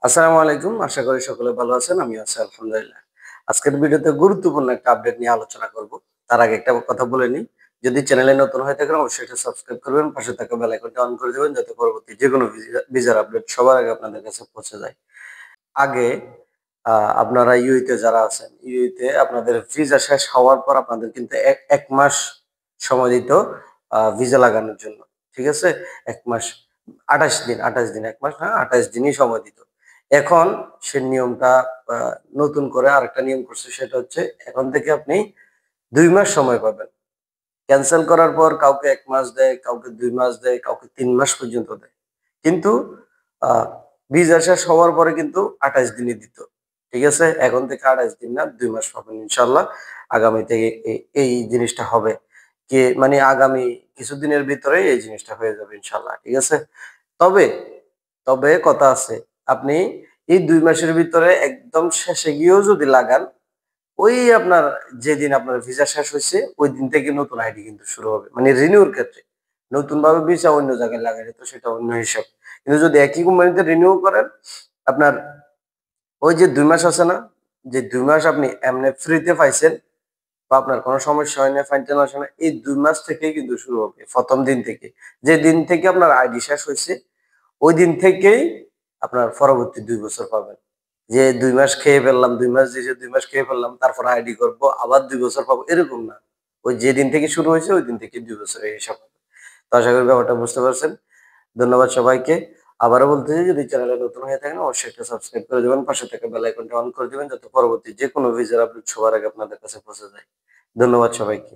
আসসালামু আলাইকুম। আশা করি সকলে ভালো আছেন। আমিও আছি আলহামদুলিল্লাহ। আজকের ভিডিওতে গুরুত্বপূর্ণ একটা আপডেট নিয়ে আলোচনা করব। তার আগে একটা কথা বলে নিই। যদি চ্যানেলে নতুন হয়ে থাকেন অবশ্যই এটা সাবস্ক্রাইব করবেন। পাশে থাকা বেল আইকনটা অন করে দিবেন যাতে পরবর্তী যেকোনো ভিসার আপডেট সবার আগে আপনাদের কাছে পৌঁছে যায়। আগে আ আপনারা ইউএইতে যারা আছেন, ইউএইতে আপনাদের ভিসা শেষ হওয়ার পর আপনাদের কিন্তু ১ মাস সময় দিত ভিসা লাগানোর জন্য। ঠিক আছে? ১ মাস ২৮ দিন ১ মাস না ২৮ দিনই সময় দিত। এখন সে নিয়মটা আ নতুন করে আরেকটা নিয়ম করছে সেটা হচ্ছে এখন থেকে আপনি ২ মাস সময় পাবেন। ক্যানসেল করার পর কাউকে ১ মাস দেয়, কাউকে ২ মাস দেয়, কাউকে ৩ মাস পর্যন্ত দেয়। কিন্তু আ ভিসা শেষ হওয়ার পরে কিন্তু ২৮ দিনই দিত। ঠিক আছে? এখন থেকে ২৮ দিন না ২ মাস পাবেন ইনশাআল্লাহ। আগামী থেকে এই জিনিসটা হবে। মানে আগামী কিছুদিনের ভিতরেই এই জিনিসটা হয়ে যাবে ইনশাআল্লাহ। ঠিক আছে? তবে, তবে কথা আছে। আপনি এই ২ মাসের ভিতরে একদম শেষে গিয়েও যদি লাগান ওই আপনার যেদিন আপনার ভিসা শেষ হইছে, ঐদিন থেকে নতুন আইডি কিন্তু শুরু হবে। মানে রিনিউর ক্ষেত্রে। নতুনভাবে ভিসা অন্য জায়গায় লাগাইলে তো সেটা অন্য হিসাব। কিন্তু যদি একই কোম্পানিতে রিনিউ করেন, আপনার ওই যে ২ মাস আছে না? যে ২ মাস আপনি এমনে ফ্রিতে পাইছেন বা আপনার কোনো সমস্যা হয় নাই, ফাইন-টাইন আসে নাই, এই ২ মাস থেকেই কিন্তু শুরু হবে। ১ম দিন থেকে। যেদিন থেকে আপনার আইডি শেষ হইছে, ঐদিন থেকেই আপনার পরবর্তী ২ বছর পাবেন। যে ২ মাস খেয়ে ফেললাম, ২ মাস দিয়েছে ২ মাস খেয়ে ফেললাম, তারপর আইডি করব, আবার ২ বছর পাবো, এরকম না। ওই যেদিন থেকে শুরু হয়েছে ঐদিন থেকে ২ বছরের হিসাব হবে। তো আশা করি ব্যাপারটা বুঝতে পারছেন। ধন্যবাদ সবাইকে। আবারও বলতেছি যদি চ্যানেলে নতুন হয়ে থাকেন অবশ্যই একটা সাবস্ক্রাইব করে দিবেন। পাশে থাকা বেল আইকনটা অন করে দিবেন যাতে পরবর্তী যেকোনো ভিডিওর আপডেট সবার আগে আপনাদের কাছে পৌঁছে যায়। ধন্যবাদ সবাইকে।